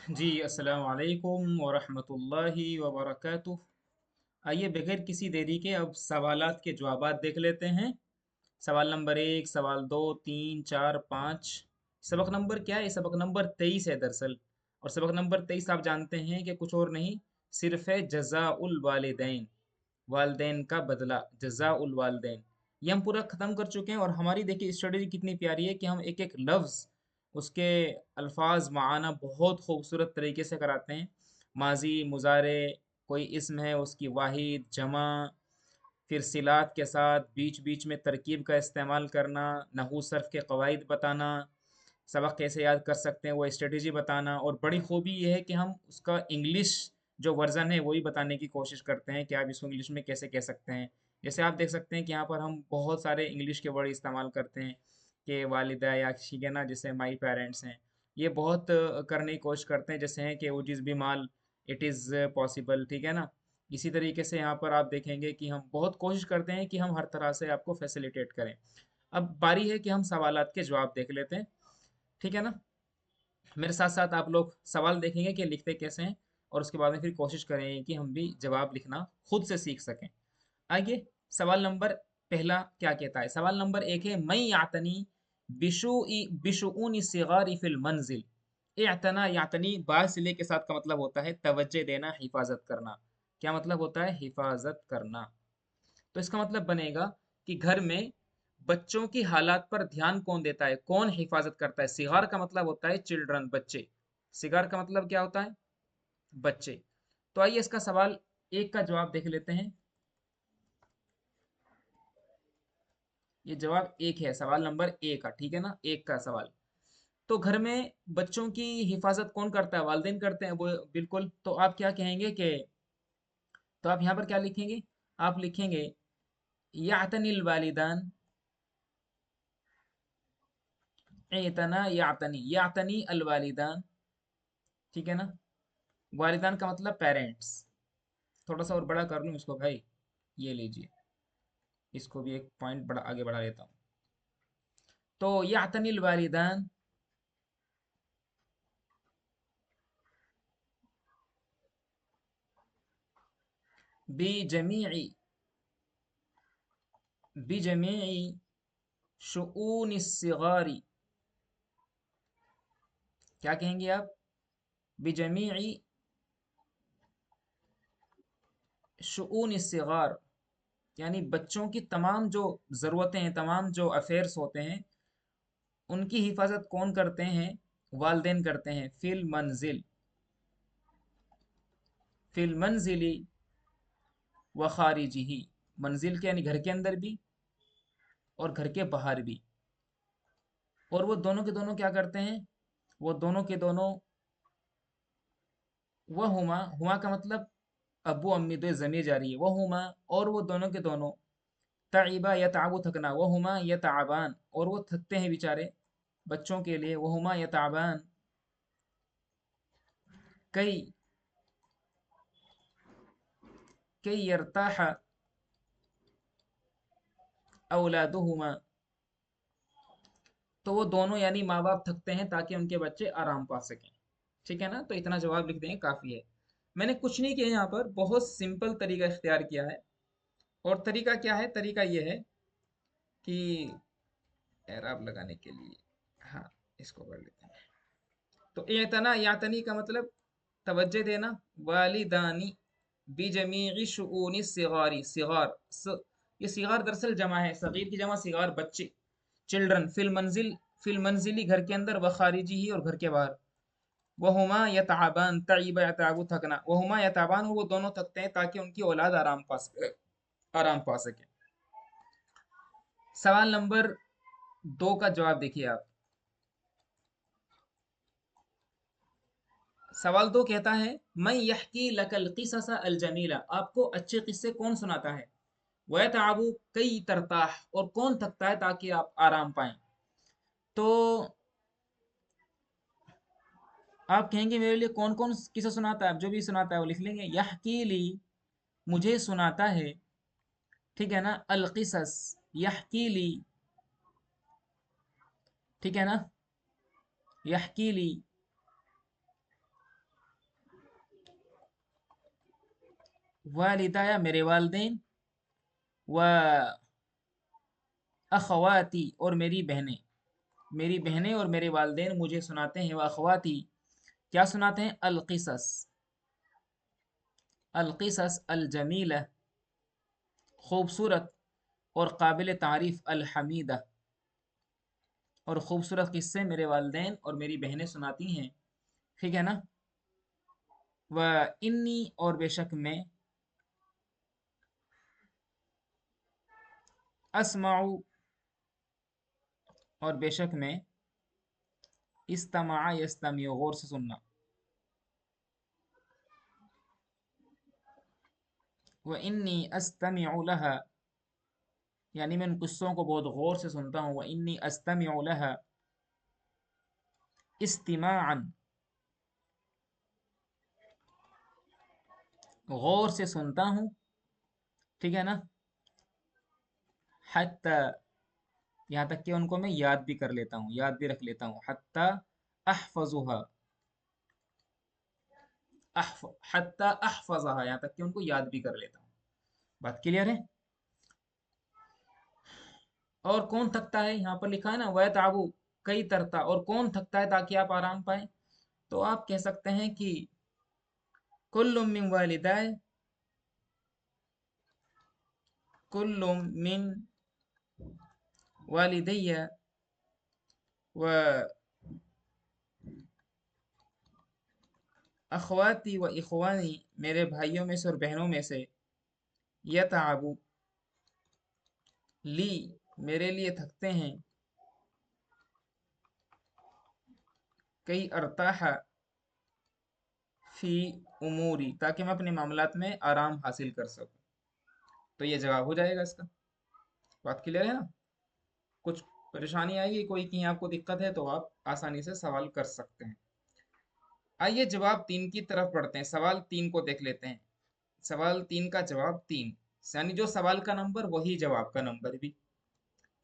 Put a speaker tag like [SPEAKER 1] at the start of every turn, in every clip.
[SPEAKER 1] जी अस्सलाम वालेकुम वरहमतुल्लाहि वबरकातुह। आइए बगैर किसी देरी के अब सवालात के जवाबात देख लेते हैं। सवाल नंबर एक, सवाल दो, तीन, चार, पाँच। सबक नंबर क्या है? सबक नंबर 23 है दरअसल। और सबक नंबर 23 आप जानते हैं कि कुछ और नहीं, सिर्फ है जज़ाउल वालिदैन, वालदेन का बदला, जज़ाउल वालदेन। ये हम पूरा ख़त्म कर चुके हैं और हमारी देखिए स्ट्रेटजी कितनी प्यारी है कि हम एक एक लफ्ज़, उसके अल्फाज माना बहुत खूबसूरत तरीके से कराते हैं। माजी, मुजारे, कोई इस्म है उसकी वाहिद, जमा, फिर सिलात के साथ बीच बीच में तरकीब का इस्तेमाल करना, नहू सर्फ के कवायद बताना, सबक कैसे याद कर सकते हैं वो स्ट्रेटजी बताना। और बड़ी खूबी ये है कि हम उसका इंग्लिश जो वर्ज़न है वही बताने की कोशिश करते हैं कि आप इसको इंग्लिश में कैसे कह सकते हैं। जैसे आप देख सकते हैं कि यहाँ पर हम बहुत सारे इंग्लिश के वर्ड इस्तेमाल करते हैं कि वालिदा या ठीक है ना, जैसे माई पेरेंट्स हैं। ये बहुत करने की कोशिश करते हैं, जैसे हैं कि वो जिस भी माल, इट इज़ पॉसिबल, ठीक है ना। इसी तरीके से यहाँ पर आप देखेंगे कि हम बहुत कोशिश करते हैं कि हम हर तरह से आपको फैसिलिटेट करें। अब बारी है कि हम सवालात के जवाब देख लेते हैं, ठीक है ना। मेरे साथ साथ आप लोग सवाल देखेंगे कि लिखते कैसे हैं, और उसके बाद में फिर कोशिश करेंगे कि हम भी जवाब लिखना खुद से सीख सकें। आइए, सवाल नंबर पहला क्या कहता है? सवाल नंबर एक है, मैं यातनी बिशुऊन सिगारी फिल मंजिल। यातना यातनी बासिले के साथ का मतलब होता है तवज्जो देना, हिफाजत करना। क्या मतलब होता है? हिफाजत करना। तो इसका मतलब बनेगा कि घर में बच्चों की हालात पर ध्यान कौन देता है, कौन हिफाजत करता है। सिगार का मतलब होता है चिल्ड्रन, बच्चे। सिगार का मतलब क्या होता है? बच्चे। तो आइए इसका सवाल एक का जवाब देख लेते हैं। ये जवाब एक है, सवाल नंबर एक का, ठीक है ना, एक का सवाल। तो घर में बच्चों की हिफाजत कौन करता है? वालिदैन करते हैं वो, बिल्कुल। तो आप क्या कहेंगे कि, तो आप यहाँ पर क्या लिखेंगे? आप लिखेंगे यातनिल वालिदान, एतना यातनी, यातनी अल वालिदान, ठीक है ना। वालिदान का मतलब पेरेंट्स। थोड़ा सा और बड़ा कर लूँ इसको भाई, ये लीजिए, इसको भी एक पॉइंट बड़ा आगे बढ़ा लेता हूँ। तो यातनिल वालिदान बिजमीई बिजमीई शुऊन सिगारी। क्या कहेंगे आप? बिजमीई शुऊन सिगार, यानी बच्चों की तमाम जो ज़रूरतें हैं, तमाम जो अफेयर्स होते हैं, उनकी हिफाजत कौन करते हैं? वालिदैन करते हैं। फिल मंजिली व खारिजी ही, मंजिल के यानी घर के अंदर भी और घर के बाहर भी। और वो दोनों के दोनों क्या करते हैं? वो दोनों के दोनों, वह हुमा, हुमा का मतलब अबू अम्मी, दो ज़मीर जा रही है, वह हुमा, और वो दोनों के दोनों, ताइबा या ताबू, थकना, वह हुमा या ताबान, और वो थकते हैं बेचारे बच्चों के लिए, वह हुमा या ताबान, कई कई यरताह औलादुहुमा। तो वो दोनों यानी माँ बाप थकते हैं ताकि उनके बच्चे आराम पा सकें, ठीक है ना। तो इतना जवाब लिख देंगे, काफ़ी है। मैंने कुछ नहीं किया यहाँ पर, बहुत सिंपल तरीका इख्तियार किया है। और तरीका क्या है? तरीका ये है कि एराब लगाने के लिए, हाँ, इसको कर लेते हैं। तो एतना यातनी का मतलब तवज्जो देना, वालिदानी बिजमीई शुऊनी सिगारी, सिगार ये सिगार दरअसल जमा है, सगीर की जमा सिगार, बच्चे, चिल्ड्रन, फिल मंजिली घर के अंदर, व खारिजी ही और घर के बाहर। वहुमा यताबान, तईबा यताबु थकना, वहुमा यताबान, वो दोनों थकते हैं ताकि उनकी औलाद आराम पा सके। सवाल नंबर दो का जवाब देखिए आप। सवाल दो कहता है, मैं यहकी लकल किसस अल जमीला, आपको अच्छे किस्से कौन सुनाता है? वह ताबू कई तरताह, और कौन थकता है ताकि आप आराम पाएं। तो आप कहेंगे मेरे लिए कौन कौन किस्सा सुनाता है? आप जो भी सुनाता है वो लिख लेंगे। यहकी ली, मुझे सुनाता है, ठीक है ना। अल किसस, यहकी ली, ठीक है ना। यहकी ली वालिदाया मेरे वालदेन, व अखवाती और मेरी बहनें और मेरे वालदेन मुझे सुनाते हैं, व अखवाती क्या सुनाते हैं, अल जमीला खूबसूरत और काबिल तारीफ, अल हमीदा और खूबसूरत किस्से मेरे वालदेन और मेरी बहनें सुनाती हैं। ठीक है ना। व इन्नी और बेशक मैं, अस्माउ और बेशक मैं, इस्तमा यस्तमी गौर से सुनना, व इन्नी अस्तमिउ लहा यानी मैं उन किस्सों को बहुत गौर से सुनता हूँ, व इन्नी अस्तमिउ लहा इस्तिमाअन गौर से सुनता हूँ। ठीक है ना। हत्ता यहाँ तक कि उनको मैं याद भी कर लेता हूँ, याद भी रख लेता हूँ। हत्ता अहफजुहा हत्ता अहफज़हा यहाँ तक कि उनको याद भी कर लेता हूँ। बात क्लियर है। और कौन थकता है, यहाँ पर लिखा है ना वह ताबू कई तरता, और कौन थकता है ताकि आप आराम पाए, तो आप कह सकते हैं कि कुल्लु मिन वालिदाय, कुल्लु मिन वालिदैया व अखवाती व इखवानी मेरे भाइयों में से और बहनों में से, यताबु ली मेरे लिए थकते हैं, कई अरताहा फी उमूरी ताकि मैं अपने मामलात में आराम हासिल कर सकूं। तो ये जवाब हो जाएगा इसका। बात क्लियर है ना। कुछ परेशानी आएगी, कोई कहीं आपको दिक्कत है, तो आप आसानी से सवाल कर सकते हैं। आइए जवाब तीन की तरफ बढ़ते हैं, सवाल तीन को देख लेते हैं। सवाल तीन का जवाब तीन, यानी जो सवाल का नंबर वही जवाब का नंबर भी।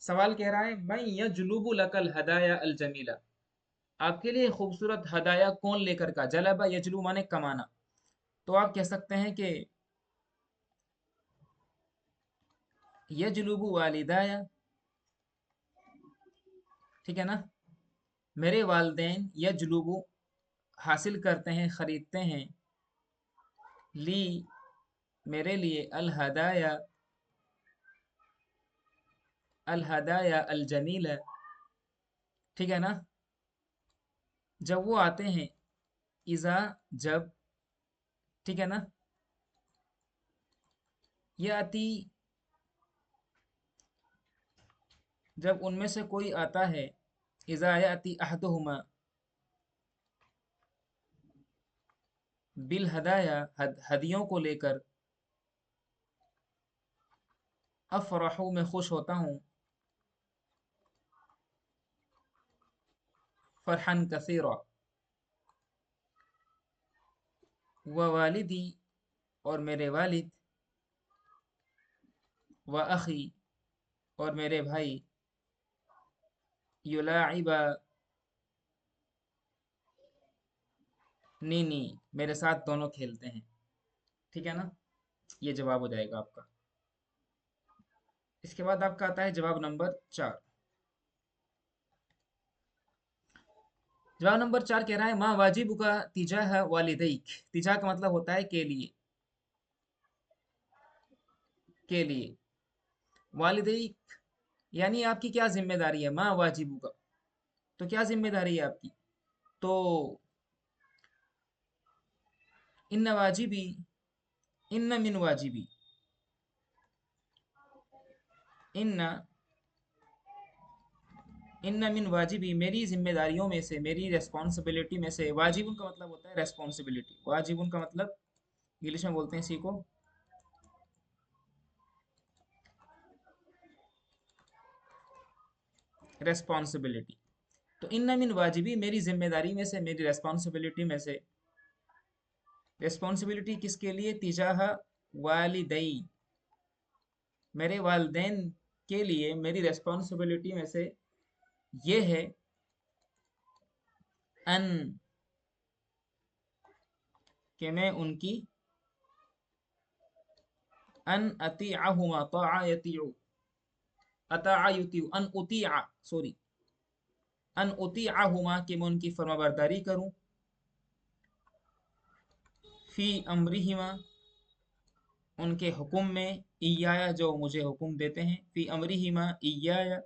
[SPEAKER 1] सवाल कह रहा है मैं यजलुबु लकल हदाया अल जमीला, आपके लिए खूबसूरत हदाया कौन लेकर का, जलबा यजलू माने कमाना, तो आप कह सकते हैं कि यजलुबु वालिदाया, ठीक है ना, मेरे वालदेन यजलुबु हासिल करते हैं, खरीदते हैं, ली मेरे लिए, अल हदाया अल जमीला, ठीक है ना, जब वो आते हैं, इज़ा जब, ठीक है ना, याती जब उनमें से कोई आता है, इज़ा याती अहदुहुमा बिल हदाया हदियों को लेकर, अफरहू में खुश होता हूँ, फरहन कसीरा, व वालिदी और मेरे वालिद, व अखी और मेरे भाई, युलाइबा नीनी मेरे साथ दोनों खेलते हैं। ठीक है ना। ये जवाब हो जाएगा आपका। इसके बाद आपका आता है जवाब नंबर चार। जवाब नंबर चार कह रहा है माँ वाजिबु का तिजाह वालिदैक, तिजाह का मतलब होता है के लिए, के लिए, वालिदैक यानी आपकी क्या जिम्मेदारी है, माँ वाजिबु का तो क्या जिम्मेदारी है आपकी, तो इन्न वाजिबी, इन्न मिन वाजिबी, इन्न इन्न मिन वाजिबी मेरी जिम्मेदारियों में से, मेरी रेस्पॉन्सिबिलिटी में से, वाजिबुन का मतलब होता है रेस्पॉन्सिबिलिटी, वाजिबुन का मतलब इंग्लिश में बोलते हैं इसी को रेस्पॉन्सिबिलिटी। तो इन्न मिन वाजिबी मेरी जिम्मेदारी में से, मेरी रेस्पॉन्सिबिलिटी में से, रिस्पॉन्सिबिलिटी किसके लिए, तिजाह वालिदई मेरे वालदेन के लिए, मेरी रेस्पॉन्सिबिलिटी में से ये है, अन कि मैं उनकी अन अतीअहुमा तआ यतीउ, अताअ युतीउ, अन उतीअ, सॉरी, अन उतीअहुमा कि मैं उनकी फर्माबरदारी करूं, फी अमरिहिमा उनके हुक्म में, इयाया जो मुझे हुक्म देते हैं, फी अमरिहिमा इयाया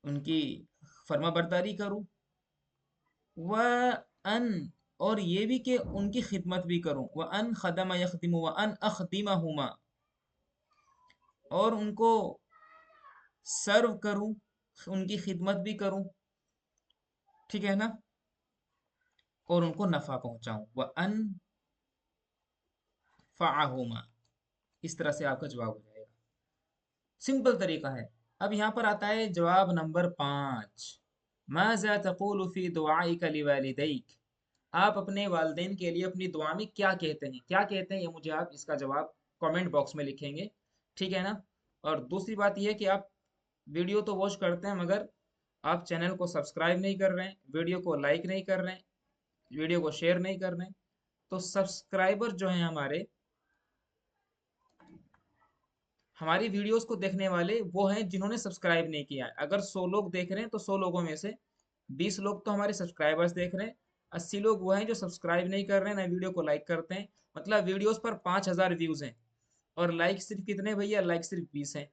[SPEAKER 1] उनकी फर्माबरदारी करूं, व अन और ये भी कि उनकी खिदमत भी करूं, व अन खदमा यखदिमु व अन अखदिमहुमा और उनको सर्व करूं, उनकी खिदमत भी करूं, ठीक है ना, और उनको नफा पहुंचाऊं, व अन फ़अहुमा, इस तरह से आपका जवाब हो जाएगा। सिंपल तरीका है। अब यहाँ पर आता है जवाब नंबर 5, माज़ा तक़ूलु फ़ी दुआइका लिवालिदैक, आप अपने वालिदैन के लिए अपनी दुआ में क्या कहते हैं, क्या कहते हैं, ये मुझे आप इसका जवाब कमेंट बॉक्स में लिखेंगे, ठीक है ना। और दूसरी बात यह है कि आप वीडियो तो वॉच करते हैं मगर आप चैनल को सब्सक्राइब नहीं कर रहे हैं, वीडियो को लाइक नहीं कर रहे हैं, वीडियो को शेयर नहीं कर रहे हैं। तो सब्सक्राइबर जो हैं हमारी वीडियोस को देखने वाले वो हैं जिन्होंने सब्सक्राइब नहीं किया है। अगर 100 लोग देख रहे हैं तो 100 लोगों में से 20 लोग तो हमारे सब्सक्राइबर्स देख रहे हैं, 80 लोग वो हैं जो सब्सक्राइब नहीं कर रहे हैं, ना वीडियो को लाइक करते हैं। मतलब वीडियोस पर 5000 व्यूज हैं और लाइक सिर्फ कितने भैया, लाइक सिर्फ 20 हैं।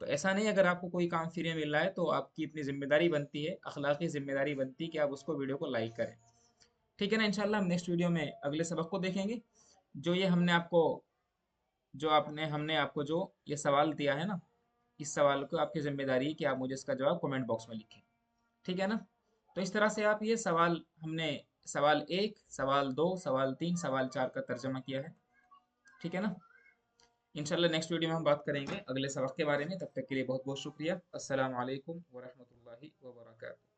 [SPEAKER 1] तो ऐसा नहीं, अगर आपको कोई काम फ्री में मिल रहा है तो आपकी अपनी जिम्मेदारी बनती है, अखलाकी जिम्मेदारी बनती है कि आप उसको वीडियो को लाइक करें, ठीक है ना। इंशाल्लाह हम नेक्स्ट वीडियो में अगले सबक को देखेंगे। जो ये हमने आपको जो आपने हमने आपको जो ये सवाल दिया है ना, इस सवाल को आपकी जिम्मेदारी है कि आप मुझे इसका जवाब कमेंट बॉक्स में लिखें, ठीक है ना। तो इस तरह से आप ये सवाल हमने सवाल 1, सवाल 2, सवाल 3, सवाल 4 का तर्जमा किया है, ठीक है ना। इंशाल्लाह नेक्स्ट वीडियो में हम बात करेंगे अगले सबक के बारे में। तब तक के लिए बहुत बहुत शुक्रिया। अस्सलाम वालेकुम व रहमतुल्लाहि व बरकातहू।